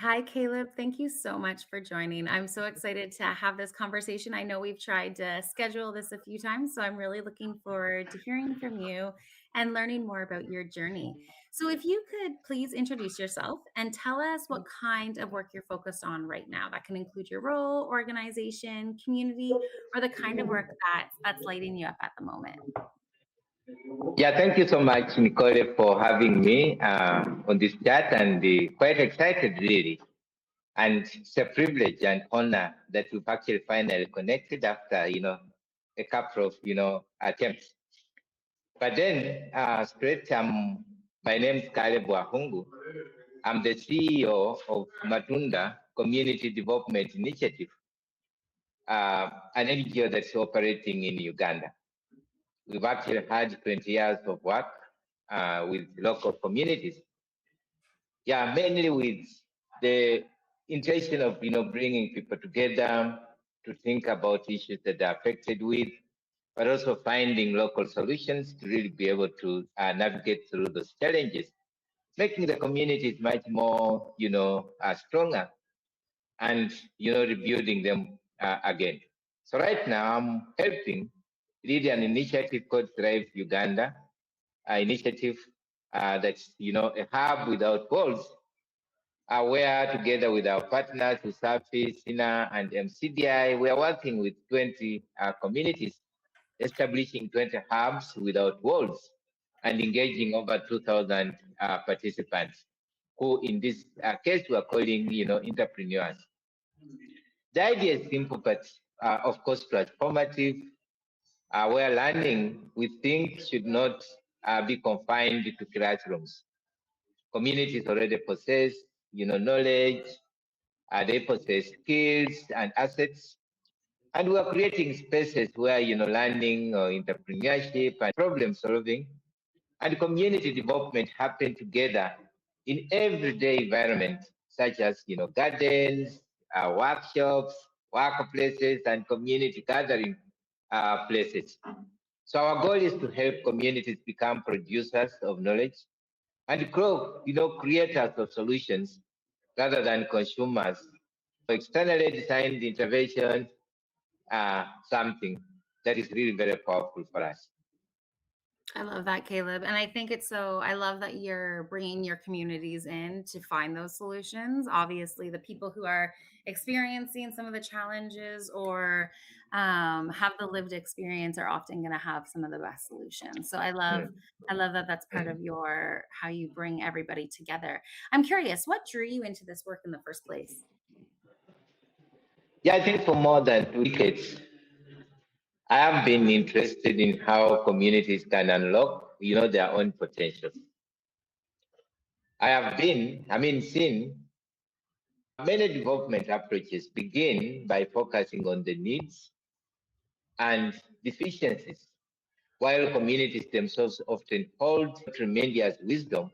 Hi, Caleb. Thank you so much for joining. I'm so excited to have this conversation. I know we've tried to schedule this a few times, so I'm really looking forward to hearing from you and learning more about your journey. So, if you could please introduce yourself and tell us what kind of work you're focused on right now. That can include your role, organization, community, or the kind of work that's lighting you up at the moment. Yeah, thank you so much, Nicole, for having me on this chat, and quite excited, really. And it's a privilege and honor that we've actually finally connected after, a couple of, attempts. But then, straight, my name is Wakhungu. I'm the CEO of Matunda Community Development Initiative, an NGO that's operating in Uganda. We've actually had 20 years of work with local communities. Yeah, mainly with the intention of bringing people together to think about issues that they're affected with, but also finding local solutions to really be able to navigate through those challenges, making the communities much more stronger, and rebuilding them again. So right now I'm helping lead an initiative called Thrive Uganda, an initiative that's a hub without walls, where together with our partners, Usafi, SINA, and MCDI, we are working with 20 communities, establishing 20 hubs without walls, and engaging over 2,000 participants, who in this case we are calling, entrepreneurs. The idea is simple, but of course transformative, where learning we think should not be confined to classrooms. Communities already possess, knowledge, they possess skills and assets, and we are creating spaces where, learning or entrepreneurship and problem solving and community development happen together in everyday environment, such as, gardens, workshops, workplaces, and community gathering places. So our goal is to help communities become producers of knowledge and grow, creators of solutions rather than consumers. Externally designed interventions are something that is really very powerful for us. I love that, Caleb. And I think I love that you're bringing your communities in to find those solutions. Obviously, the people who are experiencing some of the challenges or have the lived experience are often going to have some of the best solutions. So I love that that's part of how you bring everybody together. I'm curious, what drew you into this work in the first place? Yeah, I think for more than 2 decades, I have been interested in how communities can unlock, their own potential. Seen many development approaches begin by focusing on the needs and deficiencies, while communities themselves often hold tremendous wisdom,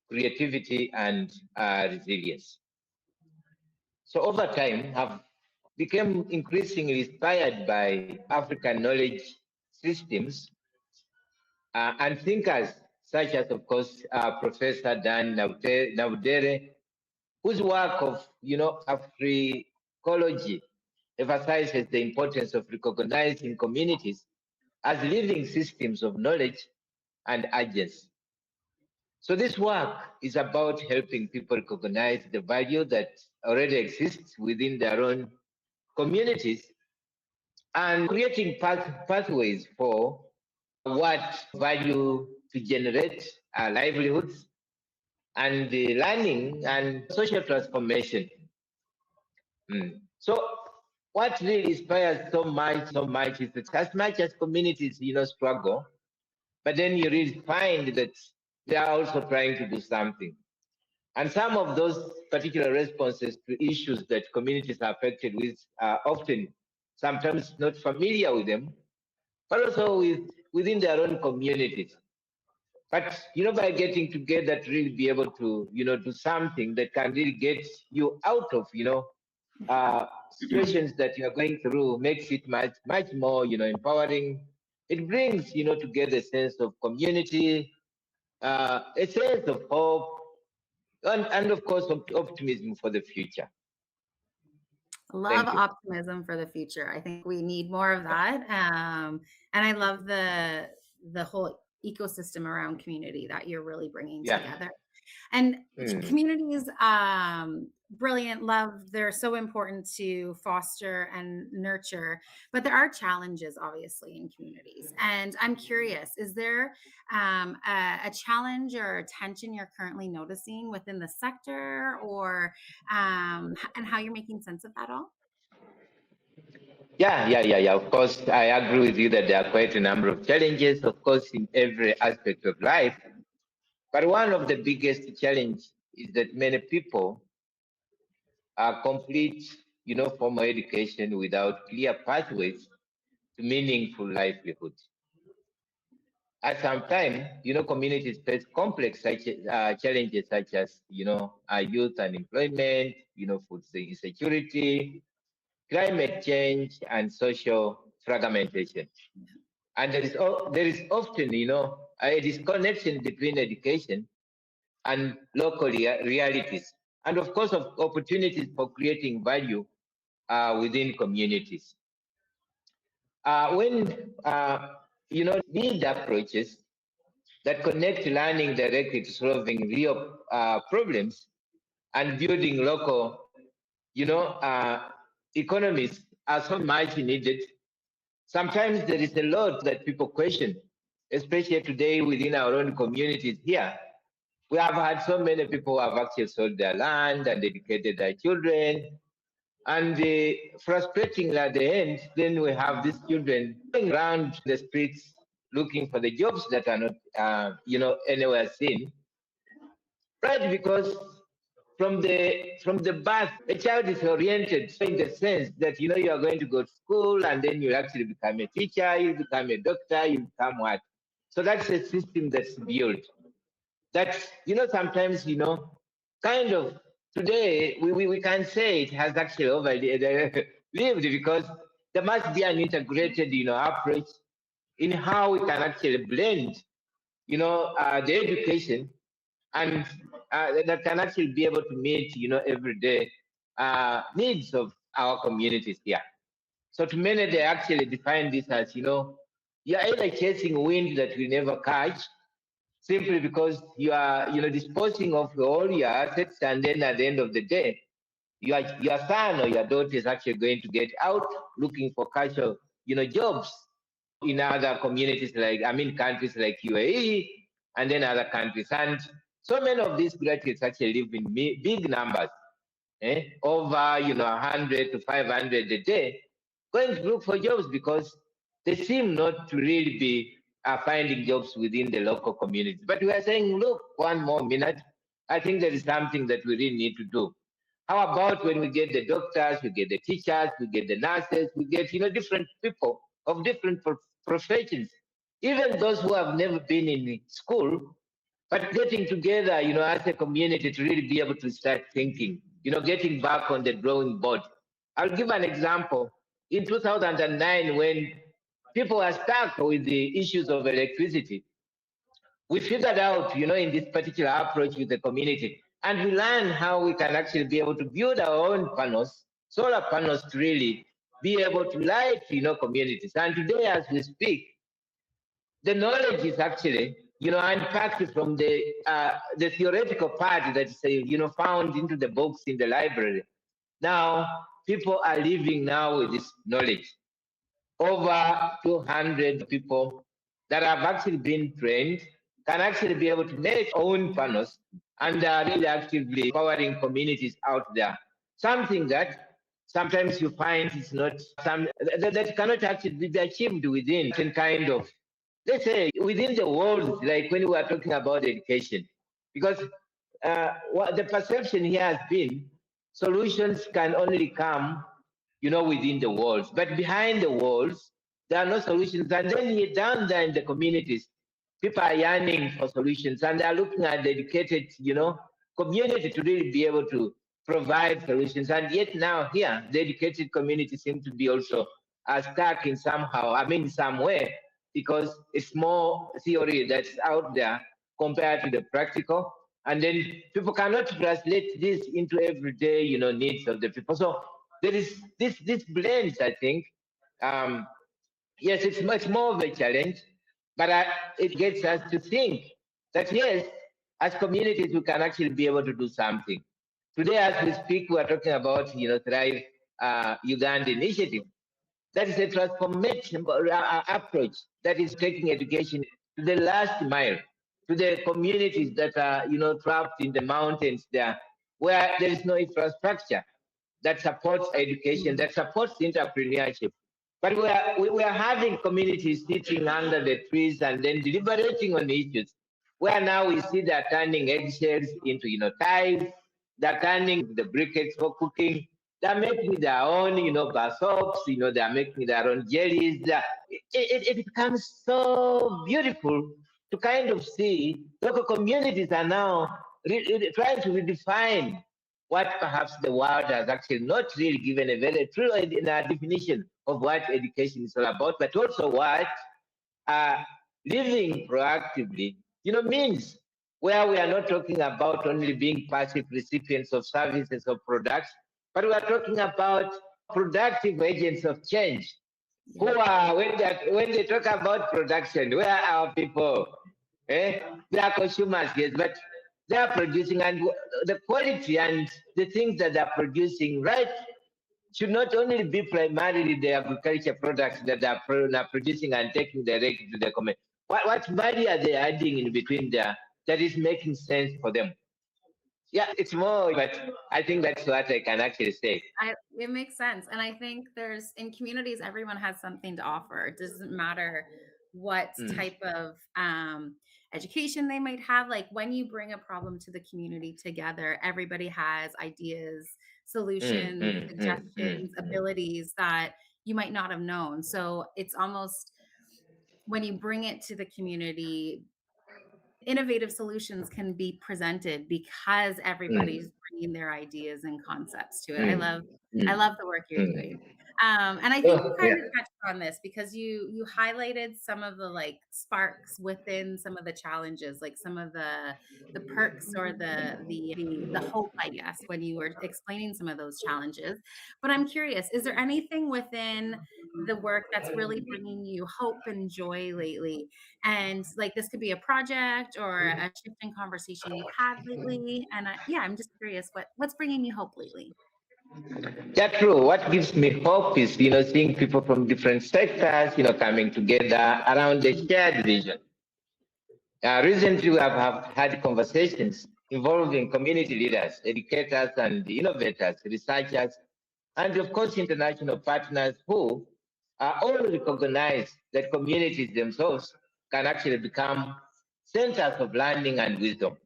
creativity, and resilience. So over time, have become increasingly inspired by African knowledge systems and thinkers such as, of course, Professor Dan Naudere, whose work of, Africology emphasizes the importance of recognizing communities as living systems of knowledge and agency. So this work is about helping people recognize the value that already exists within their own communities and creating pathways for what value to generate livelihoods and the learning and social transformation. So what really inspires so much is that as much as communities, struggle, but then you really find that they are also trying to do something. And some of those particular responses to issues that communities are affected with are often sometimes not familiar with them, but also within their own communities. But by getting together to really be able to, do something that can really get you out of, situations that you are going through, makes it much more, empowering. It brings, together a sense of community, a sense of hope, and of course, optimism for the future. Love Thank you. optimism for the future. I think we need more of that. And I love the whole ecosystem around community that you're really bringing Yeah. together. And communities, brilliant, love, they're so important to foster and nurture, but there are challenges obviously in communities. And I'm curious, is there a challenge or a tension you're currently noticing within the sector, or and how you're making sense of that all? Yeah. Of course, I agree with you that there are quite a number of challenges, of course, in every aspect of life. But one of the biggest challenge is that many people complete, formal education without clear pathways to meaningful livelihood. At some time, communities face complex challenges such as, youth unemployment, food insecurity, climate change, and social fragmentation. And there is often, a disconnection between education and local realities, and of course, of opportunities for creating value within communities. When these approaches that connect learning directly to solving real problems and building local, economies are so much needed. Sometimes there is a lot that people question, especially today within our own communities here. We have had so many people who have actually sold their land and educated their children. And frustrating at the end, then we have these children going around the streets looking for the jobs that are not, anywhere seen. Right, because from the birth, a child is oriented in the sense that you are going to go to school and then you actually become a teacher, you become a doctor, you become what. So that's a system that's built. That's sometimes kind of today we can say it has actually overlived because there must be an integrated approach in how we can actually blend the education and that can actually be able to meet everyday needs of our communities here. So to many they actually define this as you're either chasing wind that we never catch simply because you are disposing of all your assets, and then at the end of the day your son or your daughter is actually going to get out looking for casual jobs in other communities, like countries like UAE and then other countries. And so many of these graduates actually live in big numbers, over 100 to 500 a day, going to look for jobs because they seem not to really be finding jobs within the local community. But we are saying, look, one more minute. I think there is something that we really need to do. How about when we get the doctors, we get the teachers, we get the nurses, we get different people of different professions, even those who have never been in school, but getting together, as a community to really be able to start thinking, getting back on the drawing board. I'll give an example. In 2009, when people were stuck with the issues of electricity, we figured out, in this particular approach with the community, and we learned how we can actually be able to build our own panels, solar panels, to really be able to light, communities. And today, as we speak, the knowledge is actually, unpacked from the theoretical part that's, found into the books in the library. Now, people are living now with this knowledge. Over 200 people that have actually been trained can actually be able to make own panels and are really actively powering communities out there. Something that sometimes you find is not that cannot actually be achieved within some kind of, let's say, within the world, like when we are talking about education. Because what the perception here has been, solutions can only come within the walls. But behind the walls, there are no solutions. And then you're down there in the communities, people are yearning for solutions, and they're looking at the educated, community to really be able to provide solutions. And yet now here, the educated community seems to be also stuck in some way, because it's more theory that's out there compared to the practical. and then people cannot translate this into everyday, needs of the people. So there is this blend, I think. Um, yes, it's much more of a challenge, but it gets us to think that yes, as communities, we can actually be able to do something. Today, as we speak, we are talking about Thrive Uganda initiative. That is a transformation approach that is taking education to the last mile, to the communities that are, trapped in the mountains there, where there is no infrastructure that supports education, that supports entrepreneurship. But we are having communities sitting under the trees and then deliberating on issues, where now we see they're turning eggshells into, ties, they're turning the briquettes for cooking, they're making their own, bar soaps, they're making their own jellies. It becomes so beautiful to kind of see local communities are now trying to redefine what perhaps the world has actually not really given a very true definition of what education is all about, but also what uh, living proactively, means, where we are not talking about only being passive recipients of services or products, but we are talking about productive agents of change. Who Yeah. are when they talk about production, where are our people? They are consumers, yes, but they are producing, and the quality and the things that they are producing, right, should not only be primarily the agriculture products that they are producing and taking direct to the community. What value are they adding in between there that is making sense for them? Yeah, it's more, but I think that's what I can actually say. It makes sense. And I think there's in communities, everyone has something to offer. It doesn't matter what Mm, type of education they might have. Like when you bring a problem to the community together, everybody has ideas, mm, solutions, mm, mm, mm, suggestions, mm, abilities that you might not have known. So it's almost when you bring it to the community, innovative solutions can be presented because everybody's mm, bringing their ideas and concepts to it. I mm, love I mm, love the work you're doing. mm. And I think you Oh, kind yeah. of touched on this because you highlighted some of the like sparks within some of the challenges, like some of the perks or the hope, I guess, when you were explaining some of those challenges. But I'm curious, is there anything within the work that's really bringing you hope and joy lately? And like this could be a project or a shift in conversation you've had lately. And yeah, I'm just curious what's bringing you hope lately. Yeah, true. What gives me hope is, seeing people from different sectors, coming together around a shared vision. Recently, we have had conversations involving community leaders, educators, and innovators, researchers, and of course, international partners who all recognize that communities themselves can actually become centers of learning and wisdom.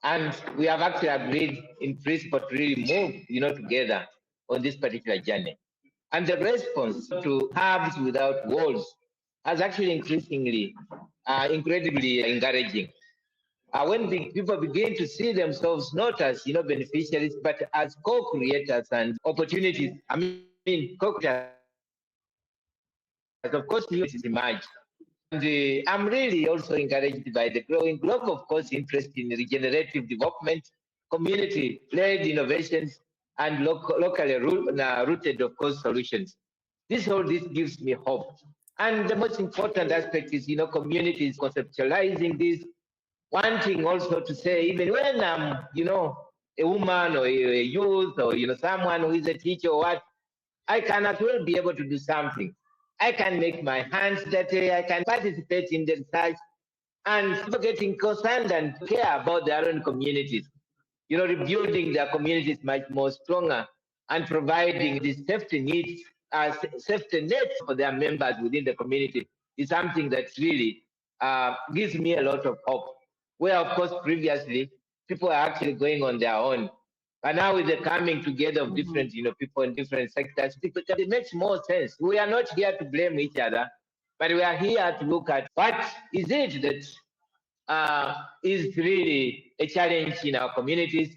And we have actually agreed in principle to really move, together on this particular journey. And the response to hubs without walls has actually incredibly encouraging. When people begin to see themselves not as beneficiaries, but as co-creators and opportunities. I mean, co-creators. Of course, new opportunities emerge. And I'm really also encouraged by the growing global, of course, interest in regenerative development, community-led innovations, and locally rooted, of course, solutions. This gives me hope. And the most important aspect is, communities conceptualizing this, wanting also to say, even when I'm, a woman or a youth or, someone who is a teacher or what, I can as well be able to do something. I can make my hands dirty. I can participate in the research and people getting concerned and care about their own communities. Rebuilding their communities much more stronger and providing the safety nets for their members within the community is something that really gives me a lot of hope. Where, of course, previously people are actually going on their own, but now with the coming together of Mhm. different, people in different sectors, it makes more sense. We are not here to blame each other, but we are here to look at what is it that is really a challenge in our communities.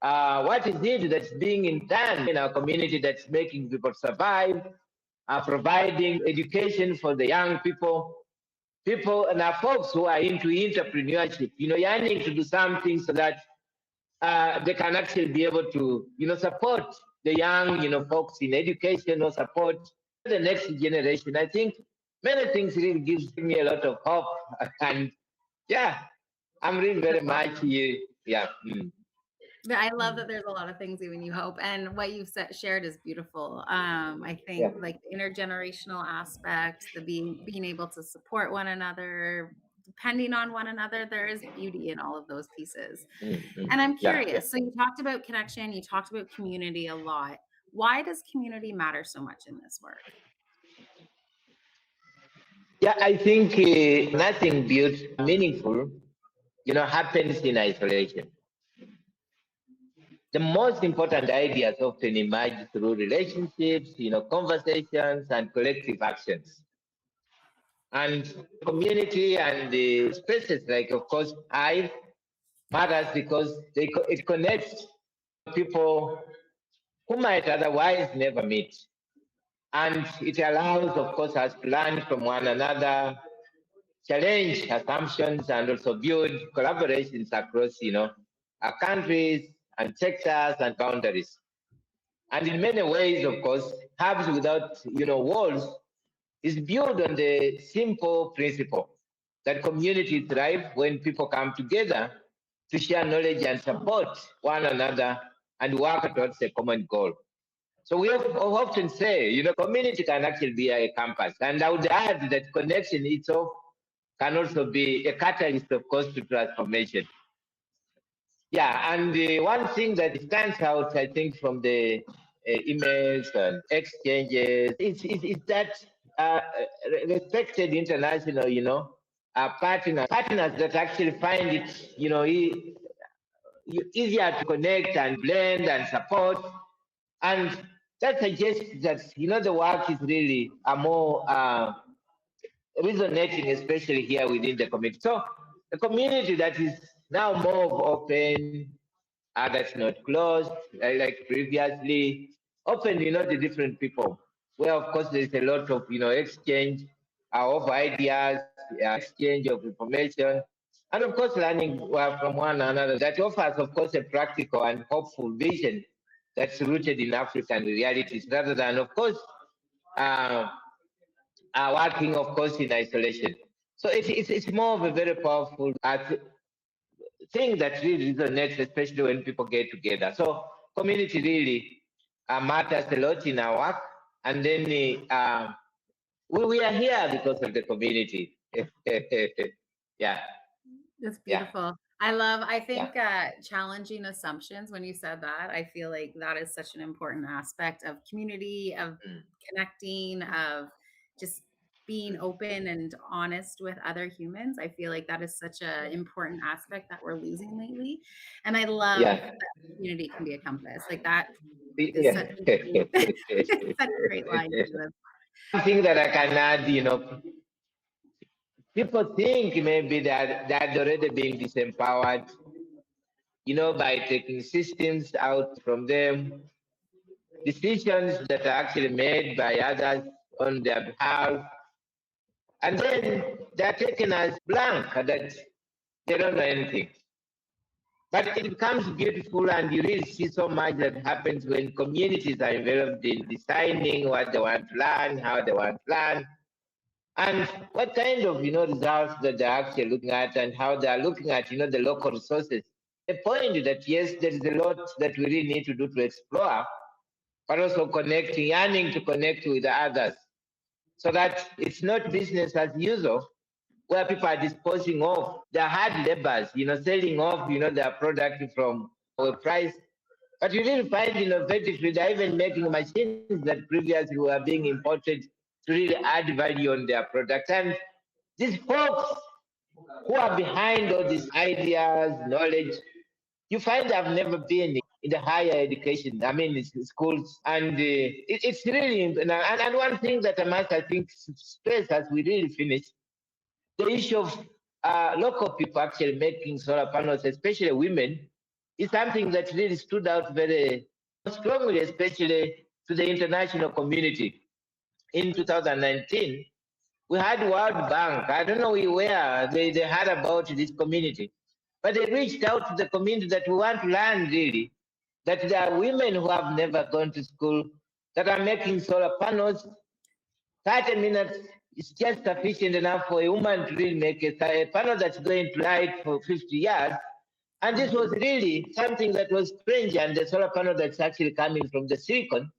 What is it that's being done in our community that's making people survive, providing education for the young people, people and our folks who are into entrepreneurship, yearning to do something so that they can actually be able to, support the young, folks in education or support the next generation. I think many things really gives me a lot of hope. And yeah, I'm really very much here. Yeah. I love that there's a lot of things giving you hope, and what you've shared is beautiful. I Yeah. think like the intergenerational aspect, the being able to support one another, depending on one another, there is beauty in all of those pieces. And I'm Yeah. Yeah. curious. So you talked about connection, you talked about community a lot. Why does community matter so much in this work? Yeah, I think nothing built meaningful, happens in isolation. The most important ideas often emerge through relationships, conversations and collective actions. And community and the spaces like, of course, Hive matters because it connects people who might otherwise never meet. And it allows, of course, us to learn from one another, challenge assumptions, and also build collaborations across, our countries and sectors and boundaries. And in many ways, of course, hubs without, walls is built on the simple principle that communities thrive when people come together to share knowledge and support one another and work towards a common goal. So we have often say, community can actually be a campus. And I would add that connection itself can also be a catalyst, of course, to transformation. Yeah, and the one thing that stands out, I think, from the emails and exchanges is that respected international, partners that actually find it, easier to connect and blend and support. And that suggests that, the work is really a more resonating, especially here within the community. So a community that is now more open, that's not closed, like previously, open, to different people, where of course there's a lot of, exchange of ideas, exchange of information, and of course learning from one another. That offers, of course, a practical and hopeful vision that's rooted in African realities, rather than, of course, uh, working, of course, in isolation. So it's more of a very powerful thing that really resonates, especially when people get together. So community really matters a lot in our work. And then we are here because of the community. Yeah, That's yeah, beautiful. I yeah. think challenging assumptions, when you said that, I feel like that is such an important aspect of community, of Mm. connecting, of just being open and honest with other humans. I feel like that is such an important aspect that we're losing lately. And I love Yeah. that community can be a compass. Like that is Yeah. such a great, it's such a great line to live. One thing that I can add, people think maybe that they're already being disempowered, by taking systems out from them, decisions that are actually made by others on their behalf, and then they're taken as blank, that they don't know anything. But it becomes beautiful, and you really see so much that happens when communities are involved in deciding what they want to learn, how they want to learn, and what kind of results that they're actually looking at, and how they are looking at the local resources. The point that yes, there is a lot that we really need to do to explore, but also connecting, yearning to connect with others, so that it's not business as usual, where people are disposing of their hard labors, selling off, their product from a price. But you really find innovative, they're even making machines that previously were being imported to really add value on their product. And these folks who are behind all these ideas, knowledge, you find I've never been in the higher education, I mean, it's schools. And it's really, and one thing that I must, I think, stress as we really finish, the issue of local people actually making solar panels, especially women, is something that really stood out very strongly, especially to the international community in 2019. We had World Bank. I don't know where they heard about this community, but they reached out to the community that we want to learn really, that there are women who have never gone to school that are making solar panels. 30 minutes is just sufficient enough for a woman to really make a panel that's going to light for 50 years. And this was really something that was strange, and the solar panel that's actually coming from the silicon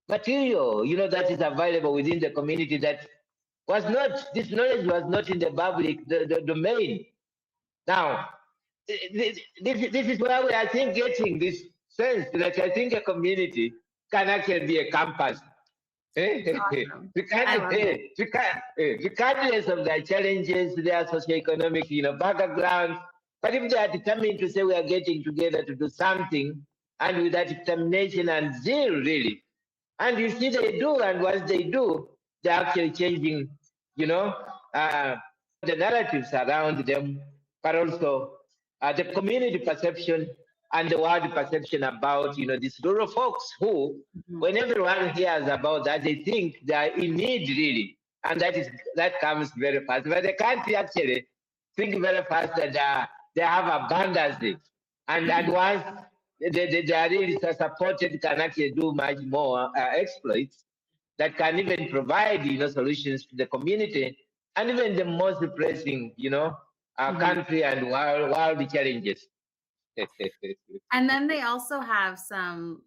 material, that is available within the community that was not, this knowledge was not in the public the domain. Now, this is where we are, I think, getting this sense that I think a community can actually be a campus. Awesome. I love it. Regardless of their challenges, their socioeconomic, backgrounds, but if they are determined to say we are getting together to do something, and with that determination and zeal, really, and you see they do, and once they do, they're actually changing, the narratives around them, but also the community perception and the world perception about, these rural folks who, when everyone hears about that, they think they are in need really, and that comes very fast. But they can't actually think very fast that they have abundance, and once they are really supported, can actually do much more exploits that can even provide, solutions to the community and even the most pressing, country and world challenges. And then they also have some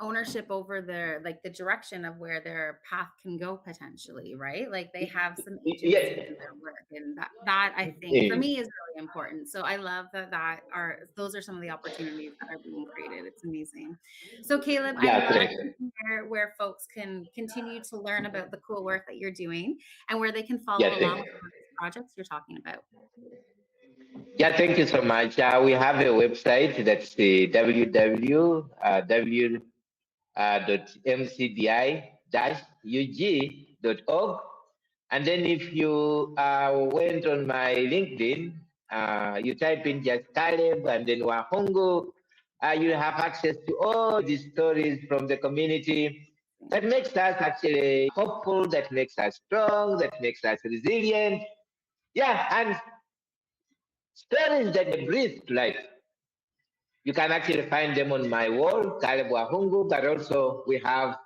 ownership over their, like, the direction of where their path can go potentially, right? Like they have some agency Yes. in their work, and that I think for me is really important. So I love those are some of the opportunities that are being created. It's amazing. So Caleb, I'd Yeah, love correct. to hear where folks can continue to learn about the cool work that you're doing and where they can follow Yeah, along with some of these projects you're talking about. yeah, thank you so much. We have a website that's the www.mcdi-ug.org. And then if you went on my LinkedIn, you type in just Caleb and then Wakhungu, you have access to all the stories from the community that makes us actually hopeful, that makes us strong, that makes us resilient. Yeah, and stories that breathe life. You can actually find them on my wall, Caleb Wahungu, but also we have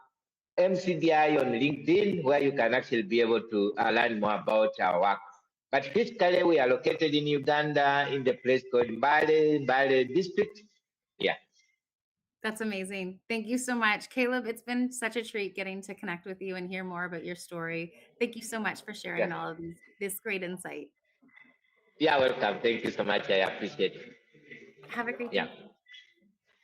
MCDI on LinkedIn, where you can actually be able to learn more about our work. But physically, we are located in Uganda, in the place called Mbale district. Yeah. That's amazing. Thank you so much. Caleb, it's been such a treat getting to connect with you and hear more about your story. Thank you so much for sharing Yeah. all of this great insight. Yeah, welcome. Thank you so much. I appreciate it. Have a great Yeah. day.